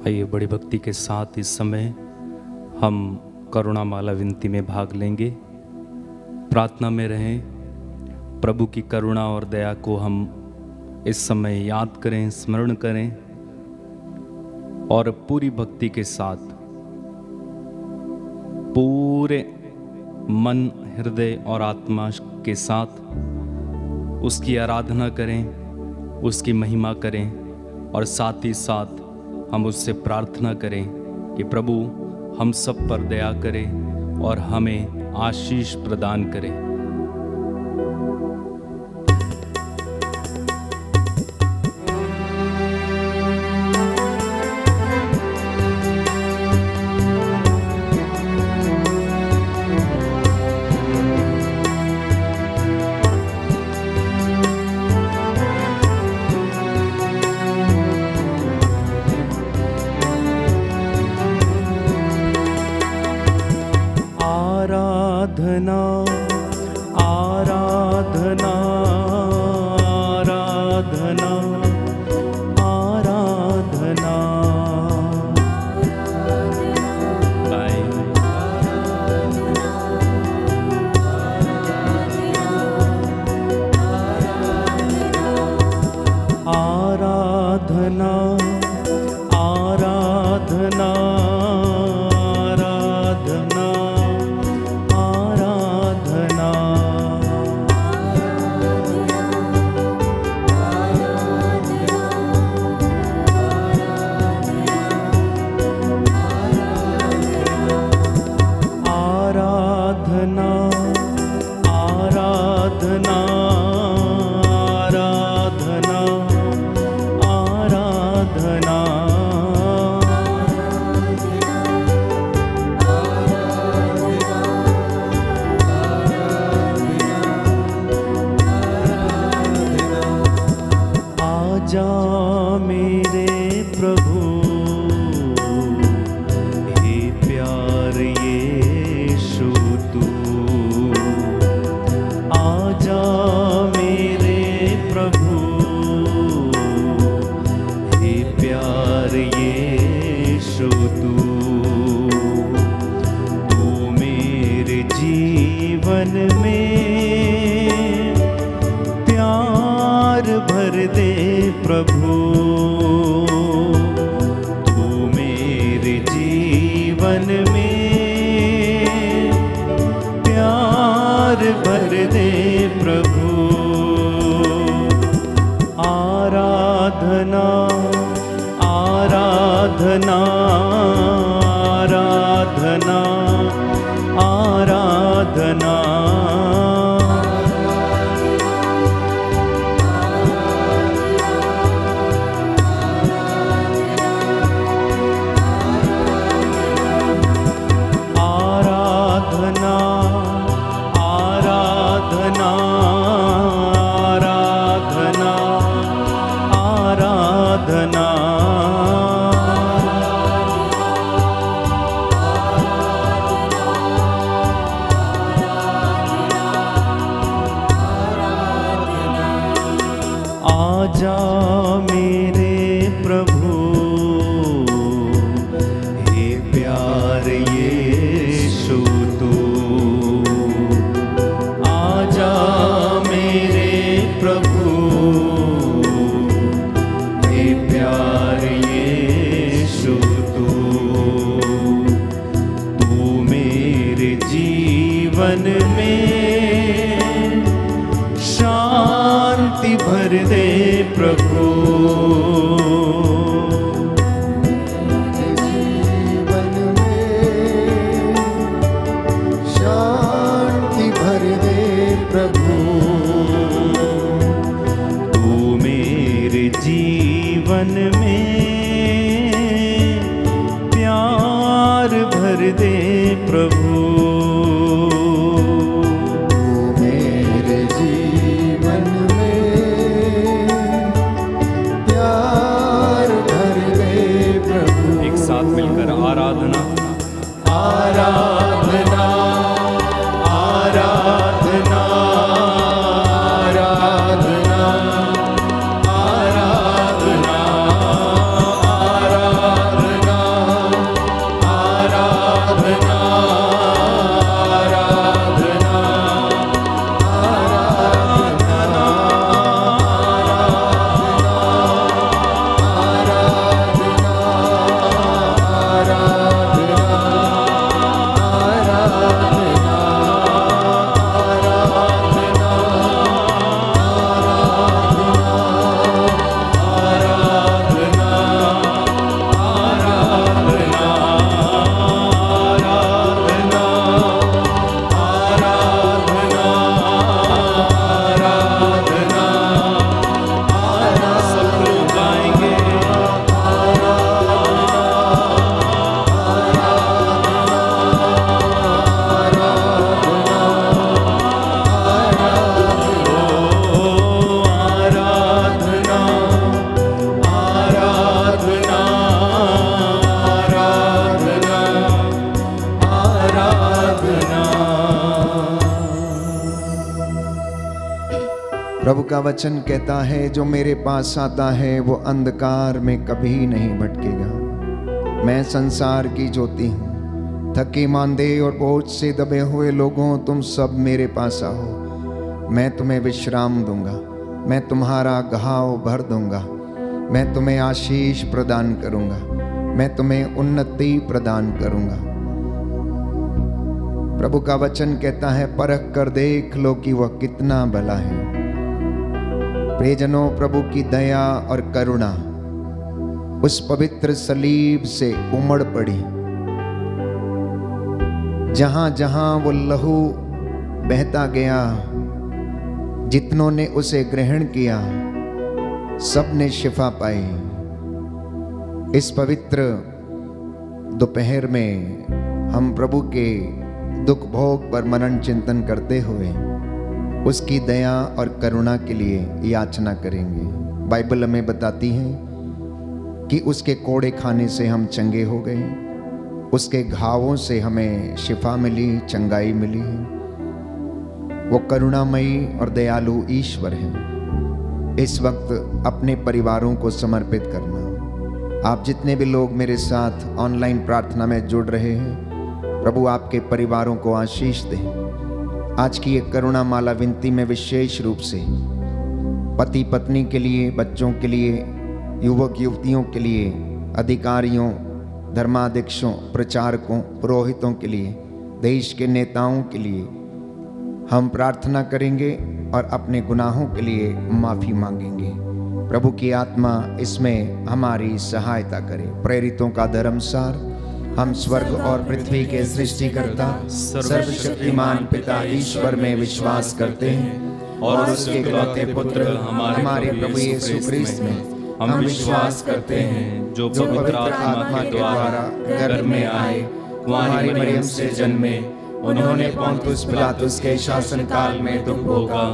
आइए बड़ी भक्ति के साथ इस समय हम करुणा माला विनती में भाग लेंगे। प्रार्थना में रहें, प्रभु की करुणा और दया को हम इस समय याद करें, स्मरण करें और पूरी भक्ति के साथ पूरे मन, हृदय और आत्मा के साथ उसकी आराधना करें, उसकी महिमा करें और साथ ही साथ हम उससे प्रार्थना करें कि प्रभु हम सब पर दया करें और हमें आशीष प्रदान करें। आराधना आराधना आराधना आराधना आराधना आजा मेरे प्रभु हे प्यार यीशु तू, आजा मेरे प्रभु हे प्यार यीशु तू, तू मेरे जीवन में प्यार भर दे प्रभु, तू मेरे जीवन में प्यार भर दे प्रभु। आराधना आराधना आराधना आराधना आजा मेरे प्रभु हे प्यार यीशु तू, आजा मेरे प्रभु हे प्यार यीशु तू, तू मेरे जीवन में शांति भर दे प्रभु, जीवन में शांति भर दे प्रभु, तू मेरे जीवन में प्यार भर दे प्रभु, मिलकर आराधना आराधना आराधना आराधना आराधना आराधना प्रभु का वचन कहता है, जो मेरे पास आता है वो अंधकार में कभी नहीं भटकेगा। मैं संसार की ज्योति हूँ। थके मांदे और बोझ से दबे हुए लोगों, तुम सब मेरे पास आओ, मैं तुम्हें विश्राम दूंगा। मैं तुम्हारा घाव भर दूंगा। मैं तुम्हें आशीष प्रदान करूंगा। मैं तुम्हें उन्नति प्रदान करूंगा। प्रभु का वचन कहता है, परख कर देख लो कि वह कितना भला है। प्रियजनों, प्रभु की दया और करुणा उस पवित्र सलीब से उमड़ पड़ी। जहां जहां वो लहू बहता गया, जितनों ने उसे ग्रहण किया, सब ने शिफा पाई। इस पवित्र दोपहर में हम प्रभु के दुख भोग पर मनन चिंतन करते हुए उसकी दया और करुणा के लिए याचना करेंगे। बाइबल हमें बताती है कि उसके कोड़े खाने से हम चंगे हो गए, उसके घावों से हमें शिफा मिली, चंगाई मिली है। वो करुणामयी और दयालु ईश्वर है। इस वक्त अपने परिवारों को समर्पित करना। आप जितने भी लोग मेरे साथ ऑनलाइन प्रार्थना में जुड़ रहे हैं, प्रभु आपके परिवारों को आशीष दे। आज की एक करुणा माला विनती में विशेष रूप से पति पत्नी के लिए, बच्चों के लिए, युवक युवतियों के लिए, अधिकारियों, धर्माध्यक्षों, प्रचारकों, पुरोहितों के लिए, देश के नेताओं के लिए हम प्रार्थना करेंगे और अपने गुनाहों के लिए माफ़ी मांगेंगे। प्रभु की आत्मा इसमें हमारी सहायता करे। प्रेरितों का धर्मसार। हम स्वर्ग और पृथ्वी के सृष्टिकर्ता सर्वशक्तिमान पिता ईश्वर में विश्वास करते हैं और उसके इकलौते पुत्र हमारे प्रभु यीशु क्रिस्त में हम विश्वास करते हैं, जो पवित्र आत्मा के द्वारा गर्भ में आए, कुंवारी मरियम से जन्मे, उन्होंने पोंतुस पिलातुस के शासन काल में दुख भोगा,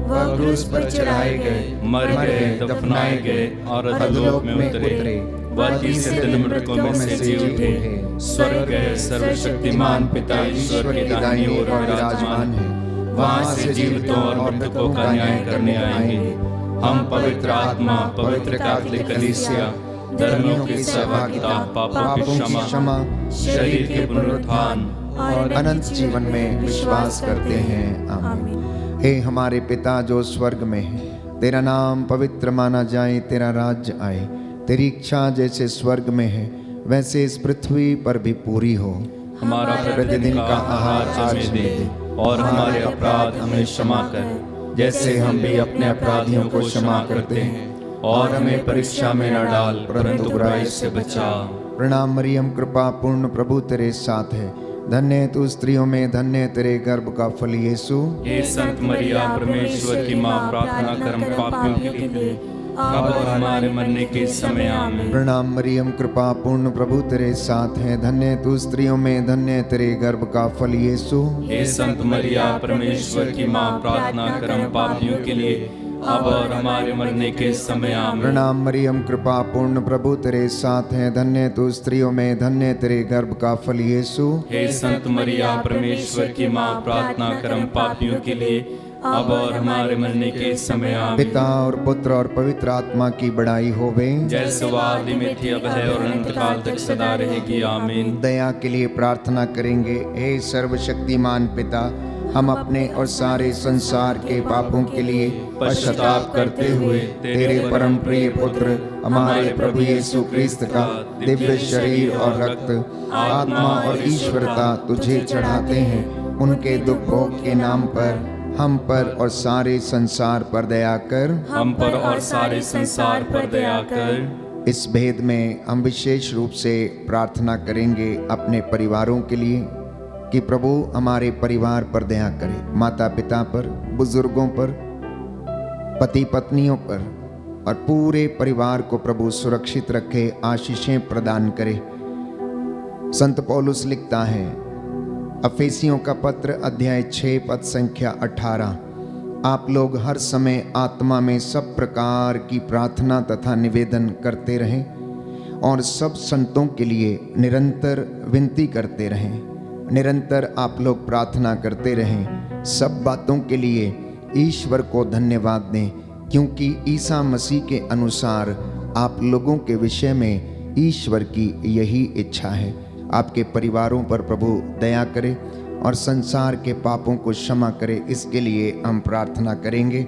वह क्रूस पर चढ़ाए गए, मर गए, दफनाए गए और अधोलोक में उतरे। वह तीसरे दिन मृतकों में से जी उठे, स्वर्ग गए, सर्वशक्तिमान पिता ईश्वर की दाहिनी ओर विराजमान है। वहां से जीवितों और मृतकों का न्याय करने आएंगे। हम पवित्र आत्मा, पवित्र कैथोलिक कलीसिया, धर्मियों की सहभागिता, पापों की क्षमा, शरीर के पुनरुत्थान और अनंत जीवन में विश्वास करते हैं। आमीन। हे हमारे पिता जो स्वर्ग में है, तेरा नाम पवित्र माना जाए, तेरा राज्य आए, तेरी इच्छा जैसे स्वर्ग में है वैसे इस पृथ्वी पर भी पूरी हो। हमारा प्रतिदिन का आहार आज हमें दे, और हमारे अपराध हमें क्षमा कर, जैसे हम भी अपने अपराधियों को क्षमा करते हैं, और हमें परीक्षा में न डाल, परंतु बुराई से बचा। प्रणाम मरियम, कृपा पूर्ण, प्रभु तेरे साथ है। धन्य तू स्त्रियों में, धन्य तेरे गर्भ का फल यीशु। हे संत मरिया, परमेश्वर की माँ, प्रार्थना कर हम पापियों के लिए, अब और हमारे मरने के समय आमीन। प्रणाम मरियम, कृपा पूर्ण, प्रभु तेरे साथ है। धन्य तू स्त्रियों में, धन्य तेरे गर्भ का फल यीशु। हे संत मरिया, परमेश्वर की माँ, प्रार्थना कर हम पापियों के लिए, अब और हमारे मरने के समय आमीन। प्रणाम मरियम, कृपा पूर्ण, प्रभु तेरे साथ है। धन्य तू स्त्रियों में, धन्य तेरे गर्भ का फल यीशु। हे संत मरिया, परमेश्वर की माँ, प्रार्थना कर हम पापियों के लिए, अब और हमारे मरने के समय आमीन। पिता और पुत्र और पवित्र आत्मा की बड़ाई होवे, जैसे वह आदि में थी, अब है और अनंत काल तक सदा रहेगी। आमीन। दया के लिए प्रार्थना करेंगे। हे सर्वशक्तिमान पिता, हम अपने और सारे संसार के पापों के लिए पश्चाताप करते हुए तेरे परम प्रिय पुत्र हमारे प्रभु यीशु क्रिस्त का दिव्य शरीर और रक्त, आत्मा और ईश्वरता तुझे चढ़ाते हैं। उनके दुख भोग के नाम पर हम पर और सारे संसार पर दया कर। हम पर और सारे संसार पर दया कर। इस भेद में हम विशेष रूप से प्रार्थना करेंगे अपने परिवारों के लिए कि प्रभु हमारे परिवार पर दया करे, माता पिता पर, बुजुर्गों पर, पति पत्नियों पर और पूरे परिवार को प्रभु सुरक्षित रखे, आशीषें प्रदान करे। संत पौलुस लिखता है, अफेसियों का पत्र अध्याय 6 पद संख्या 18, आप लोग हर समय आत्मा में सब प्रकार की प्रार्थना तथा निवेदन करते रहें और सब संतों के लिए निरंतर विनती करते रहें। निरंतर आप लोग प्रार्थना करते रहें, सब बातों के लिए ईश्वर को धन्यवाद दें, क्योंकि ईसा मसीह के अनुसार आप लोगों के विषय में ईश्वर की यही इच्छा है। आपके परिवारों पर प्रभु दया करे और संसार के पापों को क्षमा करे, इसके लिए हम प्रार्थना करेंगे।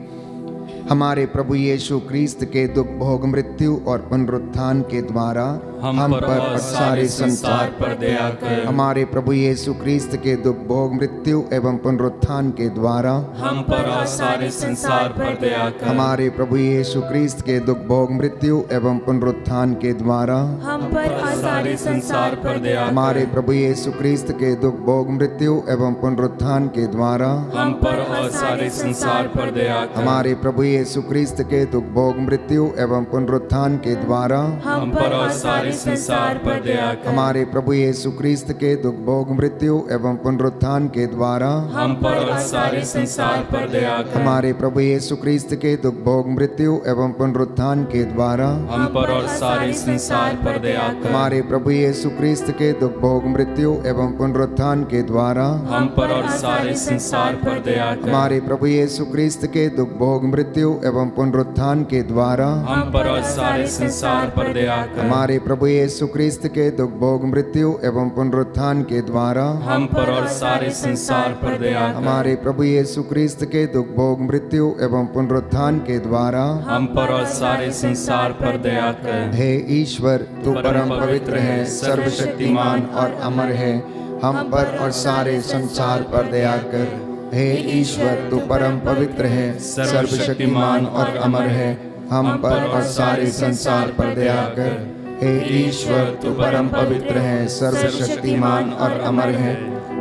हमारे प्रभु यीशु क्रिस्त के दुख भोग मृत्यु और पुनरुत्थान के द्वारा हम पर और सारे संसार पर दया कर। हमारे प्रभु यीशु क्रिस्त के दुख भोग मृत्यु एवं पुनरुत्थान के द्वारा हम पर और सारे संसार पर दया कर। हमारे प्रभु यीशु क्रिस्त के दुख भोग मृत्यु एवं पुनरुत्थान के द्वारा हम पर और सारे संसार पर दया कर। हमारे प्रभु यीशु क्रिस्त के दुख भोग मृत्यु एवं पुनरुत्थान के द्वारा हम पर और सारे संसार पर दया कर। हमारे प्रभु यीशु क्रिस्त के दुख भोग मृत्यु एवं पुनरुत्थान के द्वारा हम पर और सारे संसार पर दया कर। हमारे प्रभु यीशु क्रिस्त के दुख भोग मृत्यु एवं पुनरुत्थान के द्वारा हम पर और सारे संसार पर दया कर। हमारे प्रभु यीशु क्रिस्त के दुख भोग मृत्यु एवं पुनरुत्थान के द्वारा हम पर और सारे संसार पर दया कर। हमारे प्रभु यीशु क्रिस्त के दुख भोग मृत्यु एवं पुनरुत्थान के द्वारा हम पर और सारे संसार पर दया कर। हमारे प्रभु यीशु क्रिस्त के दुख भोग मृत्यु एवं पुनरुत्थान के द्वारा हम पर और सारे संसार पर दया कर। हमारे प्रभु यीशु क्रिस्त के दुख भोग मृत्यु एवं पुनरुत्थान के द्वारा हम पर और सारे संसार पर दया कर। हमारे प्रभु यीशु क्रिस्त के दुख भोग मृत्यु एवं पुनरुत्थान के द्वारा हम पर और सारे संसार पर दया कर। हे ईश्वर, तू परम पवित्र है, सर्वशक्तिमान और अमर है, हम पर और सारे संसार पर दया कर। हे ईश्वर, तू परम पवित्र है, सर्वशक्तिमान और अमर है, हम पर और सारे संसार पर दया कर। हे ईश्वर, तू परम पवित्र है, सर्वशक्तिमान और अमर है,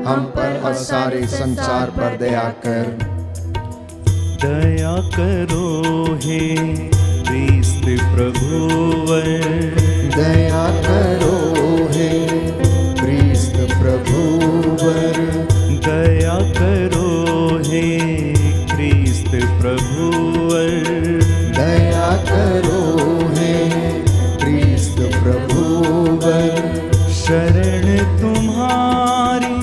हम पर और सारे संसार पर दया कर। दया करो हे क्रिस्त प्रभुवर, दया करो हे क्रिस्त प्रभुवर, दया करो हे क्रिस्त प्रभुवर, दया करो हे क्रिस्त प्रभुवर। शरण तुम्हारी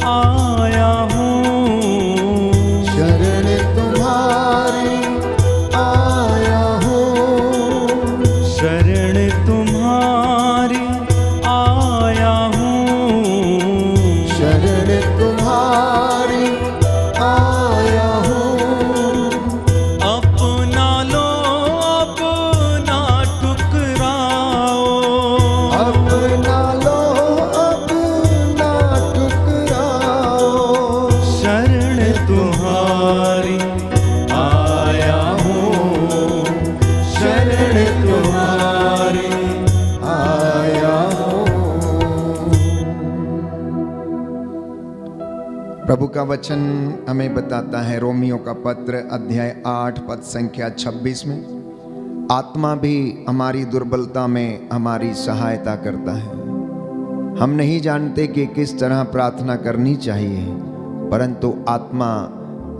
आया हूँ, शरण तुम्हारी आया हूँ, शरण तुम्हारी आया हूँ, शरण तुम्हारी आया हूँ। अपना लो अपना ठुकराओ, अपना लो अपना ठुकराओ, शरण तुम्हारी आया हूँ, शरण तुम्हारी आया हूँ। प्रभु का वचन हमें बताता है, रोमियो का पत्र अध्याय 8 पद संख्या 26 में, आत्मा भी हमारी दुर्बलता में हमारी सहायता करता है। हम नहीं जानते कि किस तरह प्रार्थना करनी चाहिए, परंतु आत्मा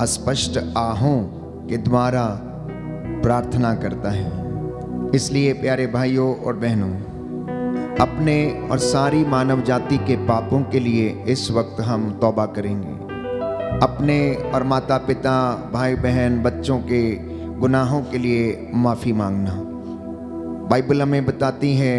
अस्पष्ट आहों के द्वारा प्रार्थना करता है। इसलिए प्यारे भाइयों और बहनों, अपने और सारी मानव जाति के पापों के लिए इस वक्त हम तौबा करेंगे। अपने और माता पिता, भाई बहन, बच्चों के गुनाहों के लिए माफ़ी मांगना। बाइबल हमें बताती है,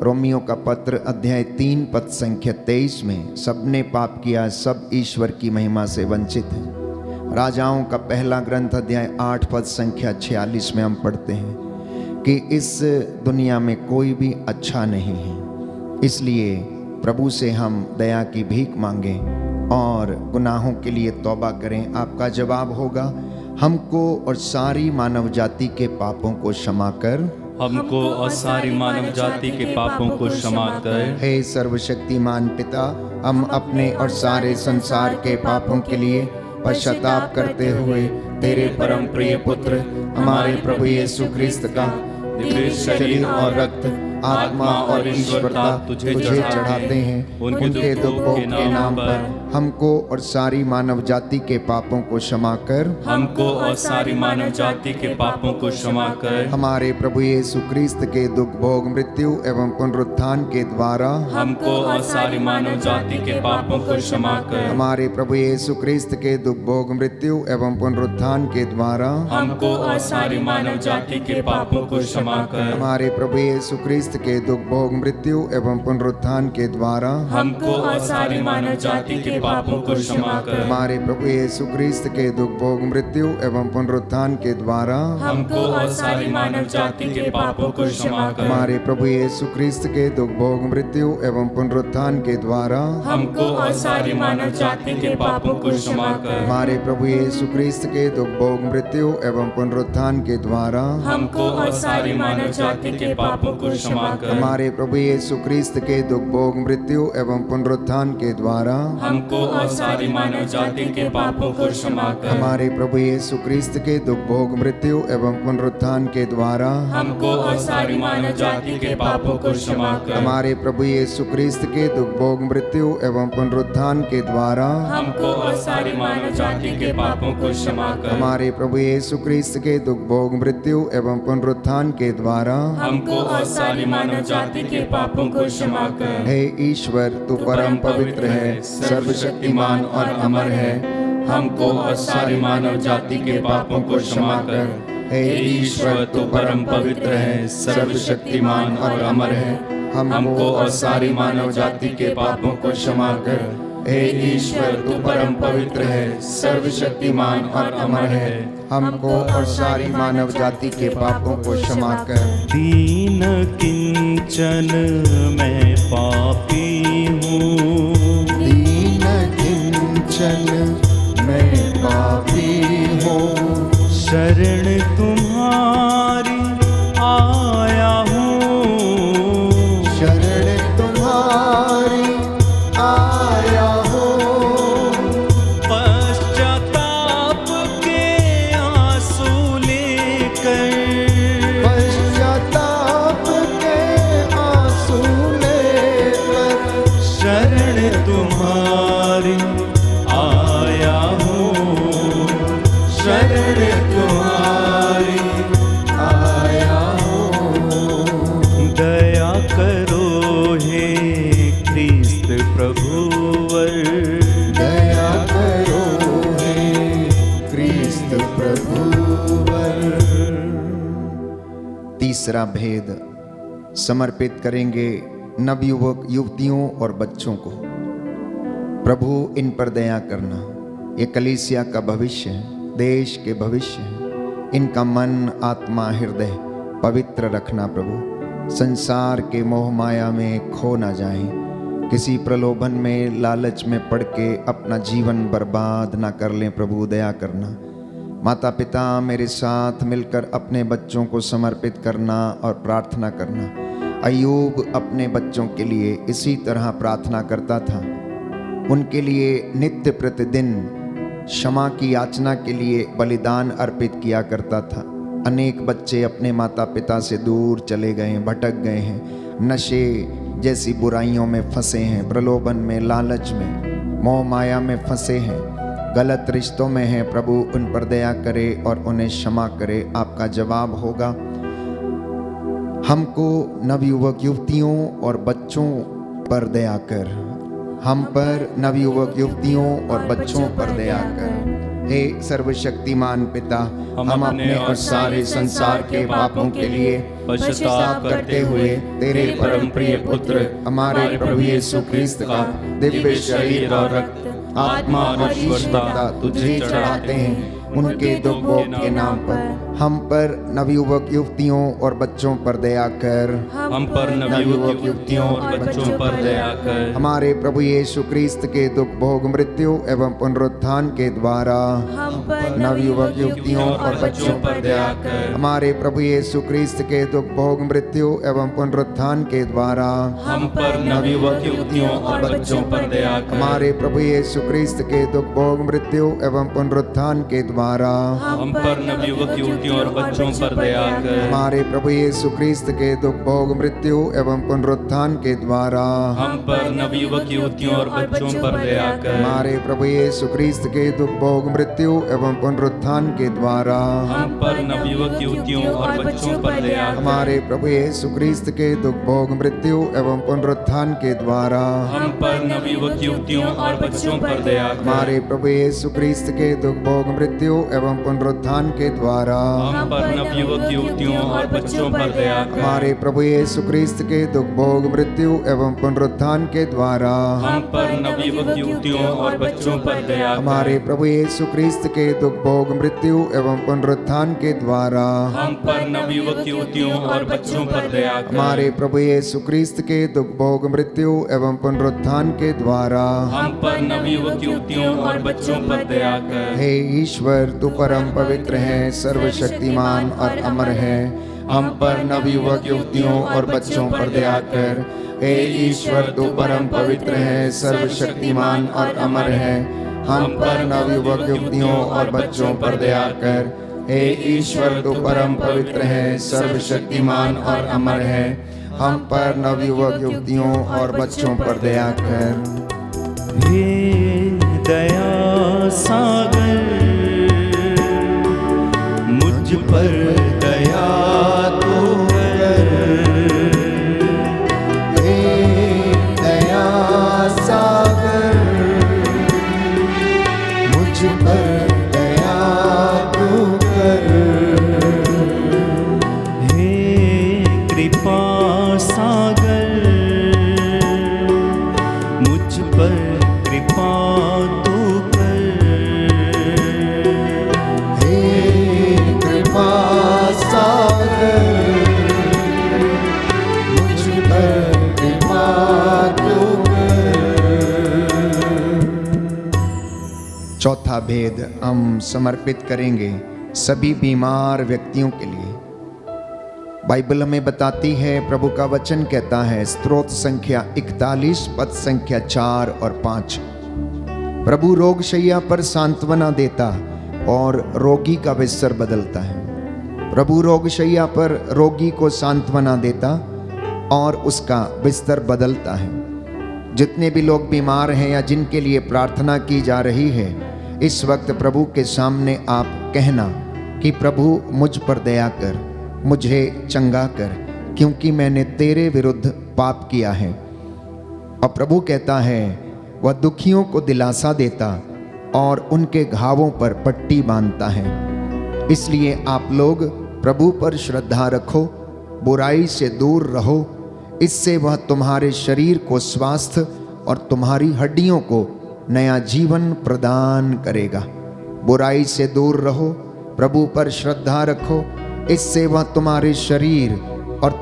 रोमियो का पत्र अध्याय 3 पद संख्या 23 में, सबने पाप किया, सब ईश्वर की महिमा से वंचित हैं। राजाओं का पहला ग्रंथ अध्याय 8 पद संख्या 46 में हम पढ़ते हैं कि इस दुनिया में कोई भी अच्छा नहीं है। इसलिए प्रभु से हम दया की भीख मांगें और गुनाहों के लिए तौबा करें। आपका जवाब होगा, हमको और सारी मानव जाति के पापों को क्षमा कर, हमको और सारी मानव जाति के पापों को क्षमा कर। हे सर्वशक्तिमान पिता, हम अपने और सारे संसार के पापों के लिए पश्चाताप करते हुए तेरे परम प्रिय पुत्र हमारे प्रभु यीशु क्रिस्त का दिव्य शरीर और रक्त आत्मा और ईश्वरता तुझे चढ़ाते हैं। उनके दुख भोग के नाम पर हमको और सारी मानव जाति के पापों को क्षमा कर, हमको और सारी मानव जाति के पापों को क्षमा कर, हमारे प्रभु यीशु क्रिस्त के दुख भोग मृत्यु एवं पुनरुत्थान के द्वारा हमको और सारी मानव जाति के पापों को क्षमा कर, हमारे प्रभु यीशु क्रिस्त के दुख भोग मृत्यु एवं पुनरुत्थान के द्वारा हमको और सारी मानव जाति के पापों को क्षमा कर, हमारे प्रभु यीशु क्रिस्त के दुख भोग मृत्यु एवं पुनरुत्थान के द्वारा हमको और सारी मानव जाति के पापों को क्षमा कर, हमारे प्रभु यीशु क्रिस्त के दुख भोग मृत्यु एवं पुनरुत्थान के द्वारा हमको और सारी मानव जाति के पापों को क्षमा कर, हमारे प्रभु यीशु क्रिस्त के दुख भोग मृत्यु एवं पुनरुत्थान के द्वारा हमको और सारी मानव जाति के पापों को क्षमा कर, हमारे प्रभु यीशु क्रिस्त के दुख भोग मृत्यु एवं पुनरुत्थान के द्वारा हमको और सारी मानव जाति के पापों को क्षमा कर, हमारे प्रभु यीशु क्रिस्त के दुख भोग मृत्यु एवं पुनरुत्थान के द्वारा हमको और सारी मानव जाति के पापों को क्षमा कर, हमारे प्रभु यीशु क्रिस्त के दुख भोग मृत्यु एवं पुनरुत्थान के द्वारा हमको और सारी मानव जाति के पापों को क्षमा कर, हमारे प्रभु यीशु क्रिस्त के दुख भोग मृत्यु एवं पुनरुत्थान के द्वारा हमको और सारी मानव जाति के पापों को क्षमा कर, हमारे प्रभु यीशु क्रिस्त के दुख भोग मृत्यु एवं पुनरुत्थान के द्वारा हमको और सारी मानव जाति के पापों को क्षमा कर। हे ईश्वर, तू परम पवित्र है, सर्वशक्तिमान और अमर है। हमको और सारी मानव जाति के पापों को क्षमा कर। हे ईश्वर, तू परम पवित्र है, सर्वशक्तिमान और अमर है। हमको और सारी मानव जाति के पापों को क्षमा कर। हे ईश्वर, तू परम पवित्र है, सर्वशक्तिमान और अमर है। हमको और सारी मानव जाति के पापों को क्षमा कर। दीन किंचन मैं पापी हूँ, दीन किंचन मैं पापी हूँ, शरण तुम्हारी आया हूँ, शरण तुम्हारी आया हूँ। पश्चाताप के आंसू लेकर, पश्चाताप के आंसू लेकर, शरण तुम्हारी आया हूँ, शरण तुम्हारी आया हूँ। दया करो हे ख्रीस्त प्रभुवर, दया करो हे क्रिस्त प्रभुवर। तीसरा भेद समर्पित करेंगे नवयुवक युवतियों और बच्चों को। प्रभु इन पर दया करना। ये कलीसिया का भविष्य है, देश के भविष्य है। इनका मन, आत्मा, हृदय पवित्र रखना प्रभु। संसार के मोह माया में खो ना जाए, किसी प्रलोभन में, लालच में पड़ के अपना जीवन बर्बाद ना कर लें। प्रभु दया करना। माता पिता मेरे साथ मिलकर अपने बच्चों को समर्पित करना और प्रार्थना करना। अय्यूब अपने बच्चों के लिए इसी तरह प्रार्थना करता था। उनके लिए नित्य प्रतिदिन क्षमा की याचना के लिए बलिदान अर्पित किया करता था। अनेक बच्चे अपने माता पिता से दूर चले गए, भटक गए हैं, नशे जैसी बुराइयों में फंसे हैं, प्रलोभन में, लालच में, मोह माया में फंसे हैं, गलत रिश्तों में हैं। प्रभु उन पर दया करे और उन्हें क्षमा करे। आपका जवाब होगा, हमको नवयुवक युवतियों और बच्चों पर दया कर। हम पर नवयुवक युवतियों और बच्चों पर दया कर। हे सर्वशक्तिमान पिता, हम अपने और सारे संसार के पापों के लिए पश्चाताप करते हुए तेरे परम प्रिय पुत्र हमारे प्रभु यीशु क्रिस्त का दिव्य शरीर और रक्त, आत्मा और ईश्वरता तुझे चढ़ाते हैं। उनके दुख भोग के नाम पर हम पर नवयुवक युवतियों और बच्चों पर दया कर। हम पर नवयुवक युवतियों और बच्चों पर दया कर। हमारे प्रभु यीशु क्रिस्त के दुख भोग मृत्यु एवं पुनरुत्थान के द्वारा नवयुवक युवतियों और बच्चों पर दया कर। हमारे प्रभु यीशु क्रिस्त के दुख भोग मृत्यु एवं पुनरुत्थान के द्वारा हम पर नवयुवक युवतियों और बच्चों पर दया कर। हमारे प्रभु यीशु क्रिस्त के दुख भोग मृत्यु एवं पुनरुत्थान के द्वारा हम पर नवयुवक युवतियों युवतियों और बच्चों पर दया कर। हमारे प्रभु यीशु क्रिस्त के दुख भोग मृत्यु एवं पुनरुत्थान के द्वारा हम पर नवयुवक युवतियों और बच्चों पर दया कर। हमारे प्रभु यीशु क्रिस्त के दुख भोग मृत्यु एवं पुनरुत्थान के द्वारा हम पर नवयुवक युवतियों और बच्चों पर दया कर। हमारे प्रभु यीशु क्रिस्त के दुख भोग मृत्यु एवं पुनरुत्थान के द्वारा हम पर नवयुवक युवतियों और बच्चों पर दया कर। हमारे प्रभु यीशु क्रिस्त के दुख भोग मृत्यु एवं पुनरुत्थान के द्वारा हम पर नवयुवक युवतियों और बच्चों पर दया कर। हमारे प्रभु यीशु क्रिस्त के दुख भोग मृत्यु एवं पुनरुत्थान के द्वारा हम पर नवयुवक युवतियों और बच्चों पर दया कर। हमारे प्रभु यीशु क्रिस्त के दुख भोग मृत्यु एवं पुनरुत्थान के द्वारा हम पर नवयुवक युवतियों और बच्चों पर दया कर। हमारे प्रभु यीशु क्रिस्त के दुख भोग मृत्यु एवं पुनरुत्थान के द्वारा हम पर नवयुवक युवतियों और बच्चों पर दया कर। हे ईश्वर, तू परम पवित्र है, सर्वशक्तिमान और अमर है। हम पर नवयुवक युवतियों और बच्चों पर दया कर। हे ईश्वर, तू परम पवित्र है, सर्वशक्तिमान और अमर है। हम पर नवयुवक युवतियों और बच्चों पर दया कर। हे ईश्वर, तू परम पवित्र है, सर्वशक्तिमान और अमर है। हम पर नवयुवक युवतियों और बच्चों पर दया कर। हे दया सागर, मुझ पर दया तो कर। हे दया सागर, मुझ पर दया तू कर। हे कृपा सागर, मुझ पर कृपा तू कर। हे कृपा सागर, मुझ पर कृपा तू कर। चौथा भेद हम समर्पित करेंगे सभी बीमार व्यक्तियों के लिए। बाइबल हमें बताती है, प्रभु का वचन कहता है, स्तोत्र संख्या 41 पद संख्या 4 और 5, प्रभु रोगशैया पर सांत्वना देता और रोगी का बिस्तर बदलता है। प्रभु रोगशैया पर रोगी को सांत्वना देता और उसका बिस्तर बदलता है। जितने भी लोग बीमार हैं या जिनके लिए प्रार्थना की जा रही है, इस वक्त प्रभु के सामने आप कहना कि प्रभु मुझ पर दया कर, मुझे चंगा कर, क्योंकि मैंने तेरे विरुद्ध पाप किया है। और प्रभु कहता है, वह दुखियों को दिलासा देता और उनके घावों पर पट्टी बांधता है। इसलिए आप लोग प्रभु पर श्रद्धा रखो, बुराई से दूर रहो, इससे वह तुम्हारे शरीर को स्वास्थ्य और तुम्हारी हड्डियों को नया जीवन प्रदान करेगा। बुराई से दूर रहो, प्रभु पर श्रद्धा रखो, इससे वह तुम्हारे शरीर और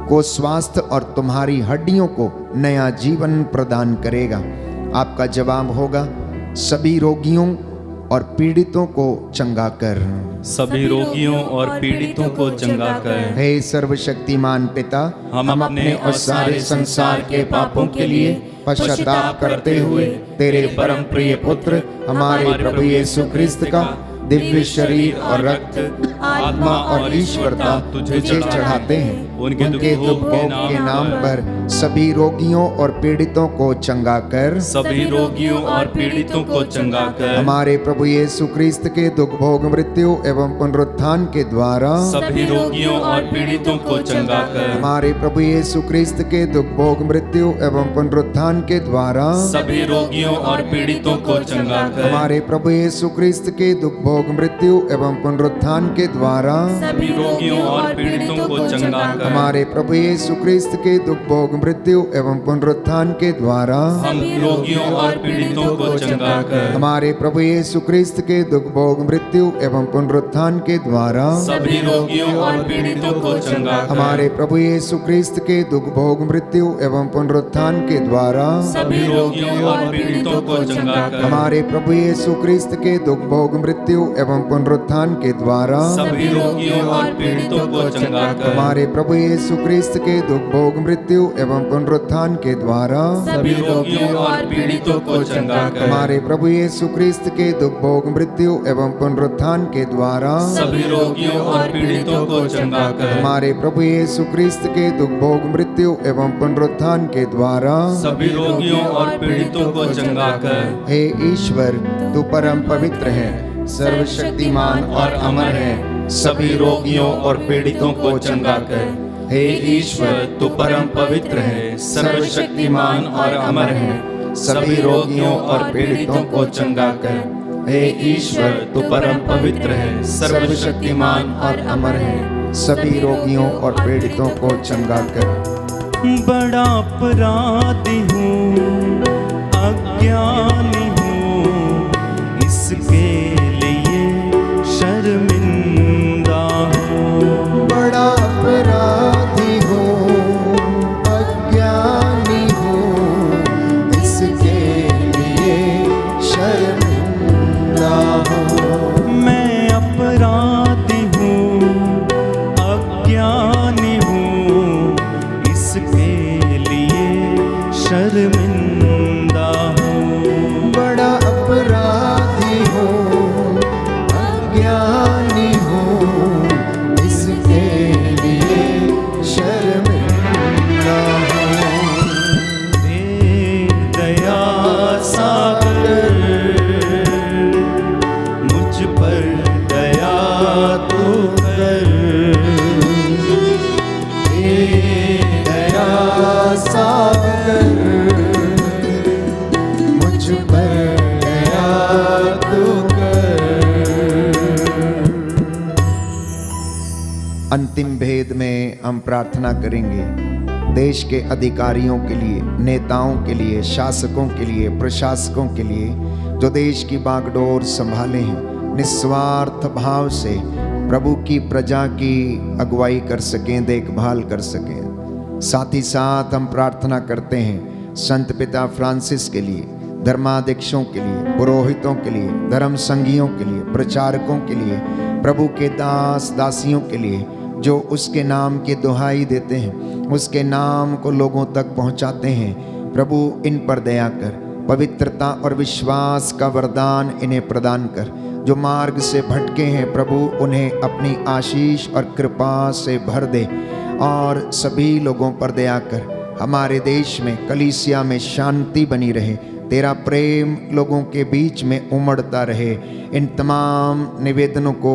को स्वास्थ्य और तुम्हारी हड्डियों को नया जीवन प्रदान करेगा। आपका जवाब होगा, सभी रोगियों और पीड़ितों को चंगा कर। सभी रोगियों और पीड़ितों को चंगा कर। हे सर्वशक्तिमान पिता, हम अपने और सारे संसार के पापों के लिए पश्चाताप करते हुए तेरे परम प्रिय पुत्र हमारे प्रभु यीशु क्रिस्त का दिव्य शरीर और रक्त, आत्मा और ईश्वरता तुझे चढ़ाते हैं। उनके दुख भोग के नाम पर सभी रोगियों और पीड़ितों को चंगा कर। सभी रोगियों और पीड़ितों को चंगा कर। हमारे प्रभु यीशु क्रिस्त के दुख भोग मृत्यु एवं पुनरुत्थान के द्वारा सभी रोगियों और पीड़ितों को चंगा कर। हमारे प्रभु यीशु क्रिस्त के दुख भोग मृत्यु एवं पुनरुत्थान के द्वारा सभी रोगियों और पीड़ितों को चंगा कर। हमारे प्रभु यीशु क्रिस्त के दुख भोग मृत्यु एवं पुनरुत्थान के द्वारा सभी रोगियों और पीड़ितों को चंगा कर। हमारे प्रभु यीशु क्रिस्त के दुख भोग मृत्यु एवं पुनरुत्थान के द्वारा हम रोगियों और पीड़ितों को चंगा कर। हमारे प्रभु यीशु क्रिस्त के दुख भोग मृत्यु एवं पुनरुत्थान के द्वारा सभी रोगियों और पीड़ितों को चंगा कर। हमारे प्रभु यीशु क्रिस्त के दुख भोग मृत्यु एवं पुनरुत्थान के द्वारा सभी रोगियों और पीड़ितों को चंगा कर। हमारे प्रभु यीशु क्रिस्त के दुख भोग मृत्यु एवं पुनरुत्थान के द्वारा सभी रोगियों और पीड़ितों को चंगा कर। हमारे प्रभु यीशु क्रिस्त के दुख भोग मृत्यु एवं पुनरुत्थान के द्वारा सभी रोगियों और पीड़ितों को चंगा कर। हमारे प्रभु यीशु क्रिस्त के दुख भोग मृत्यु एवं पुनरुत्थान के द्वारा सभी रोगियों और पीड़ितों को चंगा कर। हमारे प्रभु यीशु क्रिस्त के दुख भोग मृत्यु एवं पुनरुत्थान के द्वारा सभी रोगियों और पीड़ितों को चंगा कर। हे ईश्वर, तू परम पवित्र है, सर्वशक्तिमान और अमर है, सभी रोगियों और पीड़ितों को चंगा कर। हे ईश्वर, तू परम पवित्र है, सर्वशक्तिमान और अमर है, सभी रोगियों और पीड़ितों को चंगा कर। हे ईश्वर, तू परम पवित्र है, सर्वशक्तिमान और अमर है, सभी रोगियों और पीड़ितों को चंगा कर। बड़ा अपराधी हूँ, अज्ञानी हूँ, इसके लिए शर्मिंदा हूँ। बड़ा अपराधी हूँ, अज्ञानी हूँ, इसके लिए शर्मिंदा हूँ। मैं अपराधी हूँ, अज्ञानी हूँ, इसके लिए शर्मिंदा हूँ। बड़ा अपराधी हूँ, अज्ञानी हूँ, इसके लिए शर्मिंदा हूँ। हे दया सागर, मुझ पर दया तू कर। हे दया सागर, मुझ पर दया तू कर। अंतिम भेद में हम प्रार्थना करेंगे देश के अधिकारियों के लिए, नेताओं के लिए, शासकों के लिए, प्रशासकों के लिए, जो देश की बागडोर संभाले हैं, निस्वार्थ भाव से प्रभु की प्रजा की अगुवाई कर सकें, देखभाल कर सकें। साथ ही साथ हम प्रार्थना करते हैं संत पिता फ्रांसिस के लिए, धर्माध्यक्षों के लिए, पुरोहितों के लिए, धर्म संघियों के लिए, प्रचारकों के लिए, प्रभु के दास दासियों के लिए, जो उसके नाम की दुहाई देते हैं, उसके नाम को लोगों तक पहुंचाते हैं। प्रभु इन पर दया कर, पवित्रता और विश्वास का वरदान इन्हें प्रदान कर। जो मार्ग से भटके हैं प्रभु, उन्हें अपनी आशीष और कृपा से भर दे और सभी लोगों पर दया कर। हमारे देश में, कलीसिया में शांति बनी रहे, तेरा प्रेम लोगों के बीच में उमड़ता रहे। इन तमाम निवेदनों को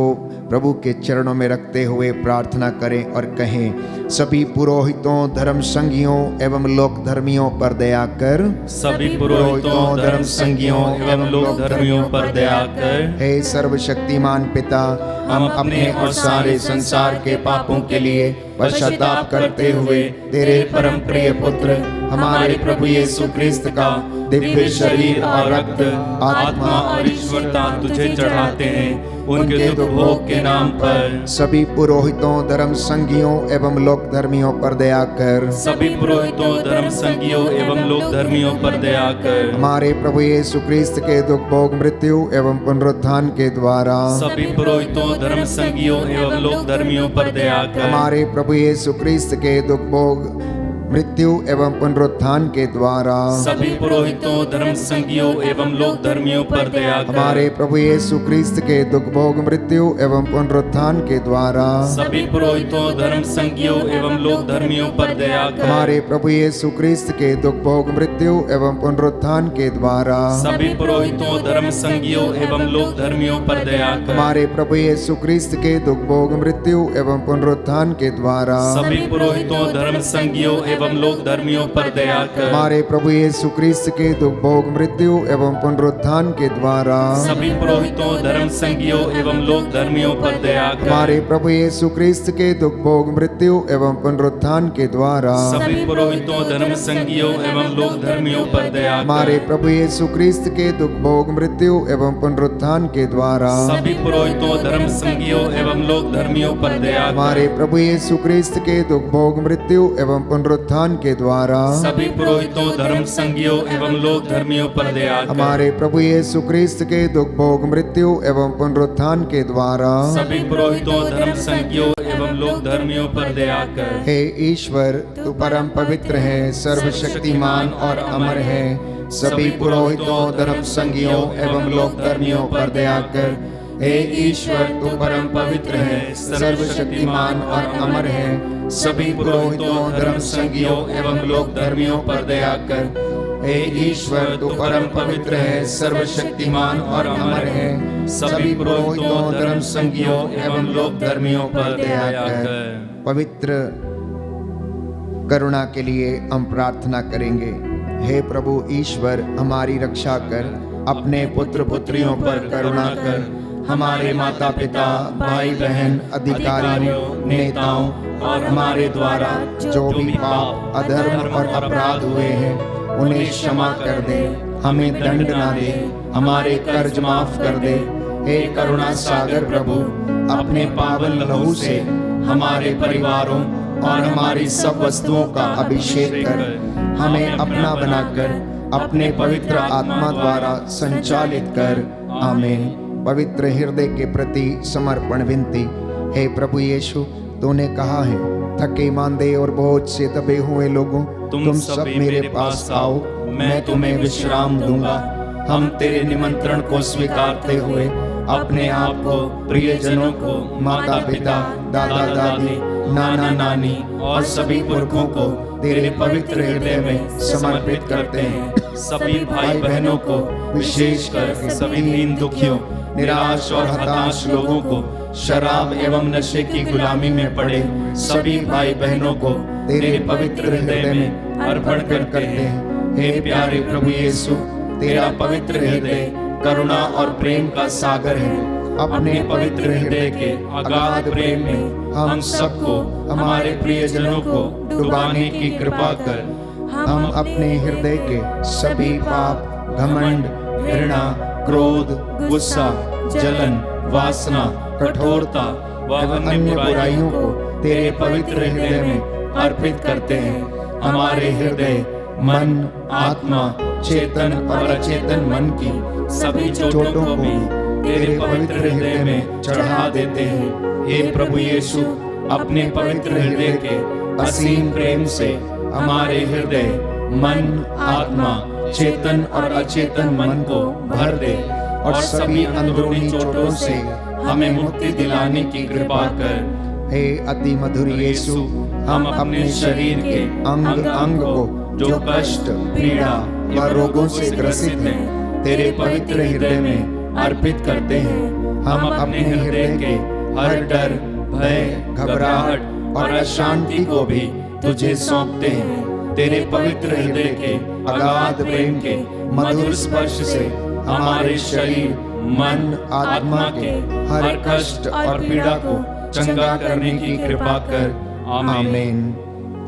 प्रभु के चरणों में रखते हुए प्रार्थना करें और कहें, सभी पुरोहितों, धर्म संघियों एवं लोक धर्मियों पर दया कर। सभी पुरोहितों, धर्म संघियों एवं लोक धर्मियों पर दया कर। हे सर्वशक्तिमान पिता, हम अपने और सारे संसार के पापों के लिए पश्चाताप करते हुए तेरे परम प्रिय पुत्र हमारे प्रभु यीशु क्रिस्त का दिव्य शरीर और रक्त, आत्मा और ईश्वरता तुझे चढ़ाते हैं। उनके दुख भोग के नाम पर सभी पुरोहितों, धर्म संघियों एवं लोक धर्मियों पर दया कर। सभी पुरोहितों, धर्म संघियों एवं लोक धर्मियों पर दया कर। हमारे प्रभु यीशु क्रिस्त के दुख भोग मृत्यु एवं पुनरुत्थान के द्वारा सभी पुरोहितों, धर्म संघियों एवं लोक धर्मियों पर दया कर। हमारे प्रभु यीशु क्रिस्त के दुख भोग मृत्यु एवं पुनरुत्थान के द्वारा सभी पुरोहितों, धर्म संघियों एवं लोक धर्मियों पर दया कर। हमारे प्रभु यीशु क्रिस्त के दुख भोग मृत्यु एवं पुनरुत्थान के द्वारा सभी पुरोहितों, धर्म संघियों एवं लोक धर्मियों पर दया कर। हमारे प्रभु यीशु क्रिस्त के दुख भोग मृत्यु एवं पुनरुत्थान के द्वारा सभी पुरोहितों, धर्म संघियों एवं लोक धर्मियों पर दया कर। हमारे प्रभु यीशु क्रिस्त के दुख भोग मृत्यु एवं पुनरुत्थान के द्वारा सभी पुरोहितों, धर्म संघियों एवं लोक धर्मियों पर दया कर। हमारे प्रभु यीशु क्रिस्त के दुख भोग मृत्यु एवं पुनरुत्थान के द्वारा सभी पुरोहितों, धर्म संघियों एवं लोक धर्मियों पर दया कर। हमारे प्रभु यीशु क्रिस्त के दुख भोग मृत्यु एवं पुनरुत्थान के द्वारा सभी पुरोहितों, धर्म संघियों एवं लोक धर्मियों पर दया कर। हमारे प्रभु यीशु क्रिस्त के दुख भोग मृत्यु एवं पुनरुत्थान के द्वारा सभी पुरोहितों, धर्म संघियों एवं लोक धर्मियों पर दया कर। हमारे प्रभु यीशु क्रिस्त के दुख भोग मृत्यु एवं पुनरुत्थान के द्वारा सभी पुरोहितों, धर्म संघियों एवं लोक धर्मियों पर दया कर। हमारे प्रभु यीशु क्रिस्त के दुख भोग मृत्यु एवं पुनरुत्थान के द्वारा सभी पुरोहितों, धर्म संघियों एवं एवं लोक धर्मियों पर दया कर। हे ईश्वर, तू परम पवित्र है, सर्वशक्तिमान और अमर है। सभी पुरोहितों, धर्म संगियों एवं लोक धर्मियों पर दया कर। हे ईश्वर, तू परम पवित्र है, सर्वशक्तिमान और अमर है। सभी पुरोहितों, धर्म संगियों एवं लोक धर्मियों पर दया कर। हे ईश्वर, तू परम पवित्र है, सर्वशक्तिमान और अमर है। सभी पुरोहितों, धर्म संगियों एवं लोक धर्मियों पर दया कर। पवित्र करुणा के लिए हम प्रार्थना करेंगे। हे प्रभु ईश्वर, हमारी रक्षा कर, अपने पुत्र पुत्रियों पर करुणा कर। हमारे माता पिता, भाई बहन, अधिकारियों, नेताओं और हमारे द्वारा जो भी पाप, अधर्म और अपराध हुए हैं, उन्हें क्षमा कर दे, हमें दंड ना दे, हमारे कर्ज माफ कर दे। हे करुणा सागर प्रभु, अपने पावन लहू से हमारे परिवारों और हमारी सब वस्तुओं का अभिषेक कर, हमें अपना बनाकर अपने पवित्र आत्मा द्वारा संचालित कर। आमीन। पवित्र हृदय के प्रति समर्पण विनती। हे प्रभु यीशु, तूने कहा है, थके मांदे और बोझ से दबे हुए लोगों, तुम सब मेरे पास आओ, मैं तुम्हें विश्राम दूंगा। हम तेरे निमंत्रण को स्वीकारते हुए अपने आप को, प्रियजनों को, माता पिता, दादा दादी, नाना नानी और सभी पुरखों को तेरे पवित्र हृदय में समर्पित करते हैं। सभी भाई बहनों को, विशेषकर सभी दीन दुखियों, निराश और हताश लोगों को, शराब एवं नशे की गुलामी में पड़े सभी भाई बहनों को तेरे पवित्र हृदय में अर्पण करते हैं। हे प्यारे प्रभु यीशु, तेरा पवित्र हृदय करुणा और प्रेम का सागर है। अपने पवित्र हृदय के अगाध प्रेम में हम सबको, हमारे प्रियजनों को डुबाने की कृपा कर। हम अपने हृदय के सभी पाप, घमंड, घृणा, क्रोध, गुस्सा, जलन, वासना, कठोरता व अन्य बुराइयों को तेरे पवित्र हृदय में अर्पित करते हैं। हमारे हृदय, मन, आत्मा, चेतन और अचेतन मन की सभी चोटों को भी तेरे पवित्र हृदय में चढ़ा देते हैं। हे प्रभु यीशु, अपने पवित्र हृदय के असीम प्रेम से हमारे हृदय, मन, आत्मा, चेतन और अचेतन मन को भर दे और सभी अंदरूनी चोटों से हमें मुक्ति दिलाने की कृपा कर। हे अति मधुर यीशु, हम अपने शरीर के अंग अंग को जो कष्ट, पीड़ा व रोगों से ग्रसित हैं, तेरे पवित्र हृदय में अर्पित करते हैं। हम अपने हृदय के हर डर, भय, घबराहट और अशांति को भी तुझे सौंपते हैं। तेरे पवित्र हृदय के अगाध प्रेम के मधुर स्पर्श से हमारे शरीर, मन, आत्मा के हर कष्ट और पीड़ा को चंगा करने की कृपा कर। आमीन।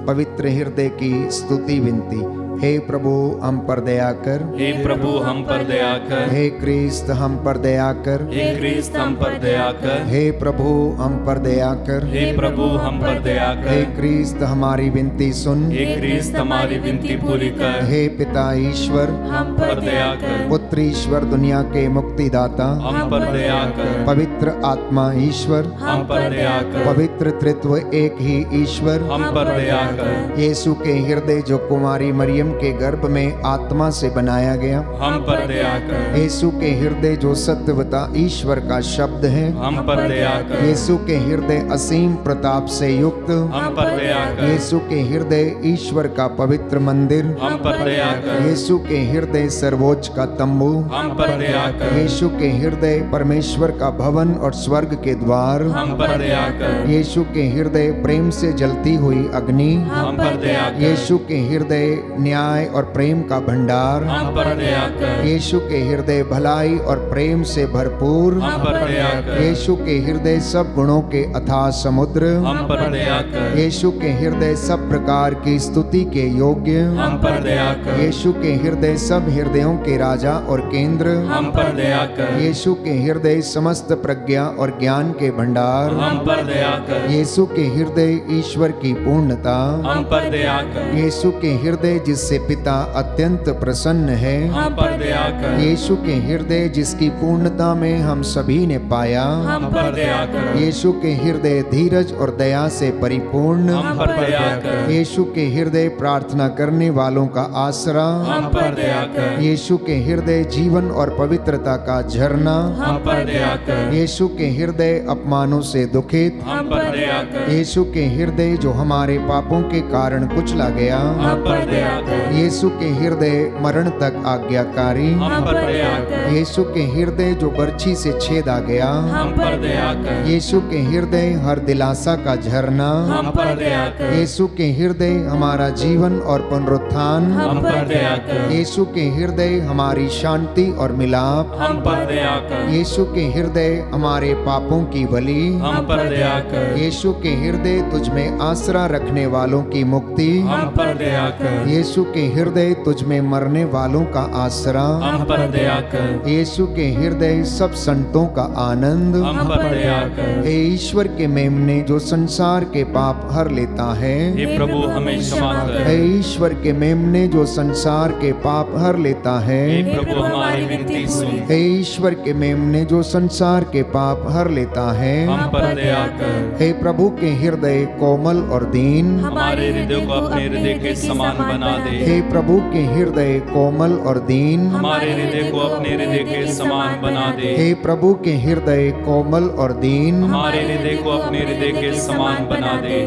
पवित्र हृदय की स्तुति विनती। हे प्रभु, हम पर दया कर। हे प्रभु, हम पर दया कर। हे क्रिस्त, हम पर दया कर। हे क्रिस्त, हम पर दया कर। हे प्रभु, हम पर दया कर। हे प्रभु, हम पर दया कर। हे क्रिस्त, हमारी विनती सुन। हे क्रिस्त, हमारी विनती पूरी कर। हे पिता ईश्वर, हम पर दया कर। पुत्र ईश्वर, दुनिया के मुक्तिदाता, हम पर दया कर। पवित्र आत्मा ईश्वर, हम पर दया कर। पवित्र त्रित्व एक ही ईश्वर, हम पर दया कर। यीशु के हृदय जो कुमारी मरियम के गर्भ में आत्मा से बनाया गया, हम पर दया कर। यीशु के हृदय जो सत्यवता ईश्वर का शब्द है, हम पर दया कर। यीशु के हृदय असीम प्रताप से युक्त, हम पर दया कर। यीशु के हृदय ईश्वर का पवित्र मंदिर, हम पर दया कर। यीशु के हृदय सर्वोच्च का तंबू, हम पर दया कर। यीशु के हृदय परमेश्वर का भवन और स्वर्ग के द्वार, हम पर दया कर। यीशु के हृदय प्रेम से जलती हुई अग्नि, हम पर दया कर। यीशु के हृदय न्याय और प्रेम का भंडार, हम पर दया कर। यीशु के हृदय भलाई और प्रेम से भरपूर, हम पर दया कर। यीशु के हृदय सब गुणों के अथाह समुद्र, हम पर दया कर। यीशु के हृदय सब प्रकार की स्तुति के योग्य, हम पर दया कर। यीशु के हृदय सब हृदयों के राजा और केंद्र, हम पर दया कर। यीशु के हृदय समस्त प्रज्ञा और ज्ञान के भंडार, हम पर दया कर। यीशु के हृदय ईश्वर की पूर्णता, हम पर दया कर। यीशु के हृदय जिससे पिता अत्यंत प्रसन्न है, हम पर दया कर। यीशु के हृदय जिसकी पूर्णता में हम सभी ने पाया, हम पर दया कर। यीशु के हृदय धीरज और दया से परिपूर्ण, हम पर दया कर। यीशु के हृदय प्रार्थना करने वालों का आसरा, हम पर दया कर। यीशु के हृदय जीवन और पवित्रता का झरना, हम पर दया कर। यीशु के हृदय अपमानों से दुखित, हम पर दया कर। यीशु के हृदय जो हमारे पापों के कारण कुचला गया, हम पर दया कर। यीशु के हृदय मरण तक आज्ञाकारी, हम पर दया कर। यीशु के हृदय जो बर्छी से छेदा गया, हम पर दया कर। यीशु के हृदय हर दिलासा का झरना, हम पर दया कर। यीशु के हृदय हमारा जीवन और पुनरुत्थान, हम पर दया कर। यीशु के हृदय हमारी शांति और मिलाप, हम पर दया कर। यीशु के हृदय हमारे पापों की बलि, हम पर दया कर। यीशु के हृदय तुझ में आसरा रखने वालों की मुक्ति, हम पर दया कर। यीशु के हृदय तुझ में मरने वालों का आसरा, हम पर दया कर। यीशु के हृदय सब संतों का आनंद, हम पर दया कर। हे ईश्वर के मेमने जो संसार के पाप हर लेता है, हे प्रभु हमें क्षमा कर। हे ईश्वर के मेमने जो संसार के पाप हर लेता है, हे प्रभु हमारी विनती सुन। हे ईश्वर के मेमने जो संसार के पाप हर लेता है, हम पर दया कर। हे प्रभु के हृदय कोमल और दीन, हमारे हृदय को अपने हृदय के समान बना दे। हे प्रभु के हृदय कोमल और दीन, हमारे हृदय को अपने हृदय के समान बना दे। हे प्रभु के हृदय कोमल और दीन। हमारे हृदय को अपने हृदय के समान बना दे।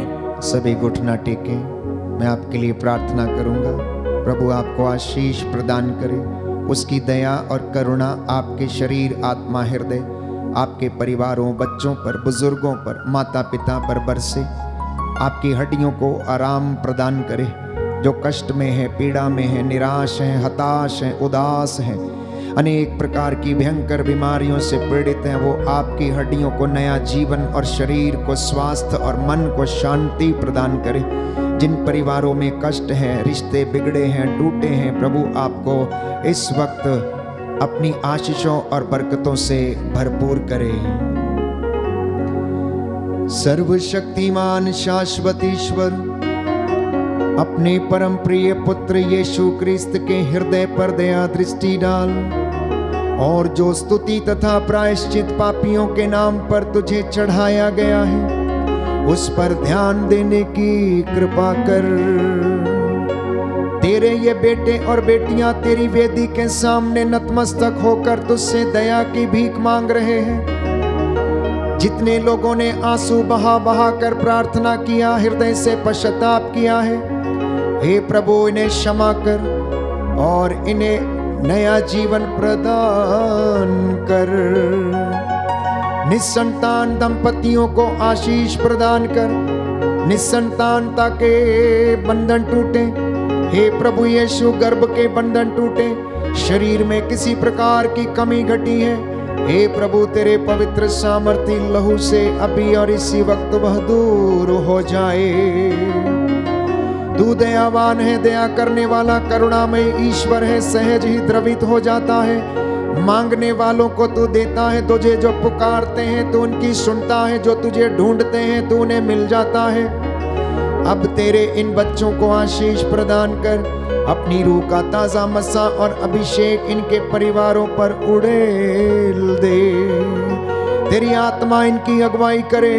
सभी घुटना टेके, मैं आपके लिए प्रार्थना करूंगा। प्रभु आपको आशीष प्रदान करे, उसकी दया और करुणा आपके शरीर, आत्मा, हृदय, आपके परिवारों, बच्चों पर, बुजुर्गों पर, माता पिता पर बरसे, आपकी हड्डियों को आराम प्रदान करे। जो कष्ट में है, पीड़ा में है, निराश है, हताश है, उदास है, अनेक प्रकार की भयंकर बीमारियों से पीड़ित हैं, वो आपकी हड्डियों को नया जीवन और शरीर को स्वास्थ्य और मन को शांति प्रदान करे। जिन परिवारों में कष्ट है, रिश्ते बिगड़े हैं, टूटे हैं, प्रभु आपको इस वक्त अपनी आशीषों और बरकतों से भरपूर करे। सर्वशक्तिमान शाश्वत ईश्वर, अपने परम प्रिय पुत्र यीशु क्रिस्त के हृदय पर दया दृष्टि डाल, और जो स्तुति तथा प्रायश्चित पापियों के नाम पर तुझे चढ़ाया गया है, उस पर ध्यान देने की कृपा कर। तेरे ये बेटे और बेटियां तेरी वेदी के सामने नतमस्तक होकर तुझसे दया की भीख मांग रहे हैं। जितने लोगों ने आंसू बहा बहा कर प्रार्थना किया, हृदय से पश्चाताप किया है, हे प्रभु इन्हें क्षमा कर और इन्हें नया जीवन प्रदान कर। निसंतान दंपतियों को आशीष प्रदान कर, निसंतानता के बंधन टूटे। हे प्रभु यीशु, गर्भ के बंधन टूटे, शरीर में किसी प्रकार की कमी घटी है, हे प्रभु तेरे पवित्र सामर्थी लहू से अभी और इसी वक्त वह दूर हो जाए। तू दयावान है, दया करने वाला, करुणामय ईश्वर है, सहज ही द्रवित हो जाता है। मांगने वालों को तू देता है, तुझे जो पुकारते हैं तू उनकी सुनता है, जो तुझे ढूंढते हैं तू उन्हें मिल जाता है। अब तेरे इन बच्चों को आशीष प्रदान कर, अपनी रूह का ताजा मसा और अभिषेक इनके परिवारों पर उड़ेल दे। तेरी आत्मा इनकी अगुवाई करे।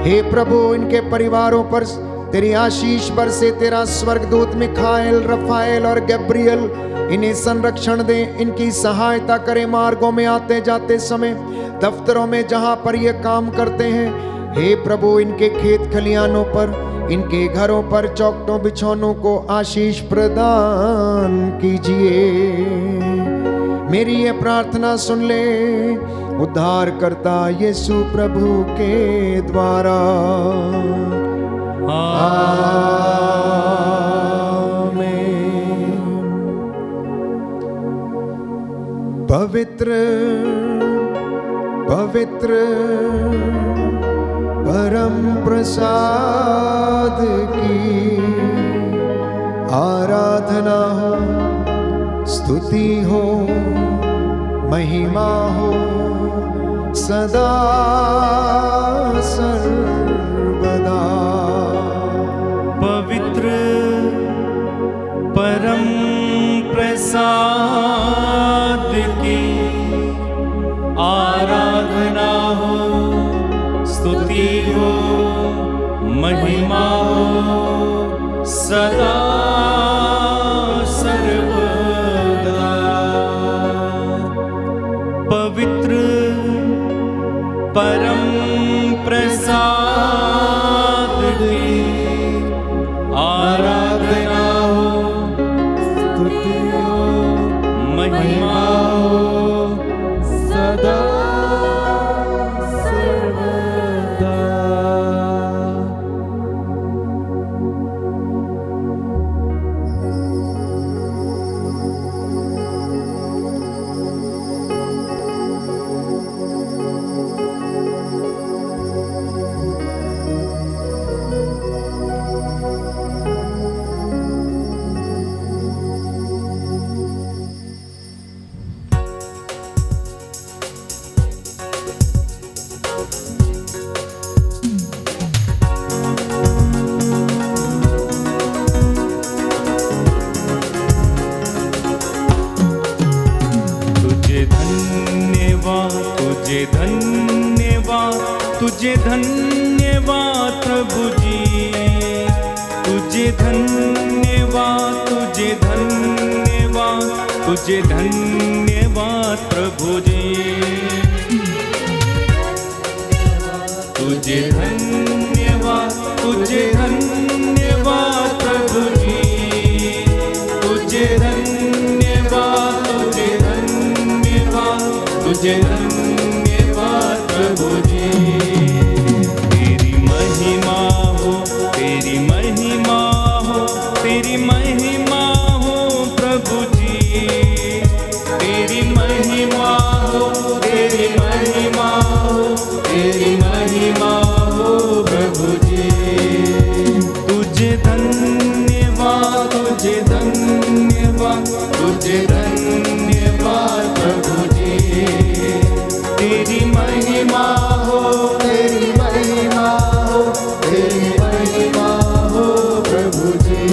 हे प्रभु, इनके परिवारों पर तेरी आशीष बरसे। तेरा स्वर्गदूत मिखाएल, रफाएल और गब्रियल इन्हें संरक्षण दे, इनकी सहायता करे मार्गों में आते जाते समय, दफ्तरों में जहां पर ये काम करते हैं। हे प्रभु, इनके खेत खलियानों पर, इनके घरों पर, चौखटों बिछौनों को आशीष प्रदान कीजिए। मेरी ये प्रार्थना सुन ले उद्धार करता यीशु प्रभु के द्वारा। पवित्र पवित्र परम प्रसाद की आराधना हो, स्तुति हो, महिमा हो सदा सर्वदा। प्रसाद की आराधना हो, स्तुति हो, महिमा हो सदा सर्वदा। पवित्र परम प्रसाद की आराधना हो, स्तुति हो, महिमा हो सदा सर्वदा। तुझे धन्यवाद प्रभु जी, तुझे धन्यवाद, तुझे धन्यवाद, तुझे धन्यवाद प्रभु जी, तुझे धन्यवाद, तुझे धन्यवाद प्रभु जी, तुझे धन्यवाद, तुझे धन्यवाद, तुझे धन्यवाद प्रभु जी। तेरी महिमा हो, तेरी महिमा हो, तेरी महिमा हो प्रभु जी, तेरी महिमा हो, तेरी महिमा हो, तेरी महिमा हो प्रभु जी। तुझे धन्यवाद, तुझे धन्यवाद, तुझे धन्यवाद प्रभु जी। तेरी महिमा हो, तेरी महिमा हो, तेरी महिमा हो प्रभु जी।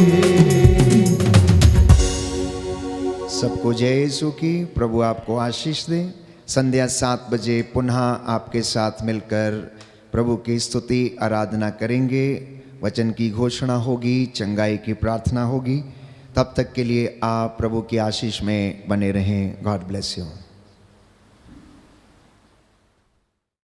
सबको जय यीशु की। प्रभु आपको आशीष दे। संध्या 7 बजे पुनः आपके साथ मिलकर प्रभु की स्तुति आराधना करेंगे। वचन की घोषणा होगी, चंगाई की प्रार्थना होगी। तब तक के लिए आप प्रभु की आशीष में बने रहें। God bless you.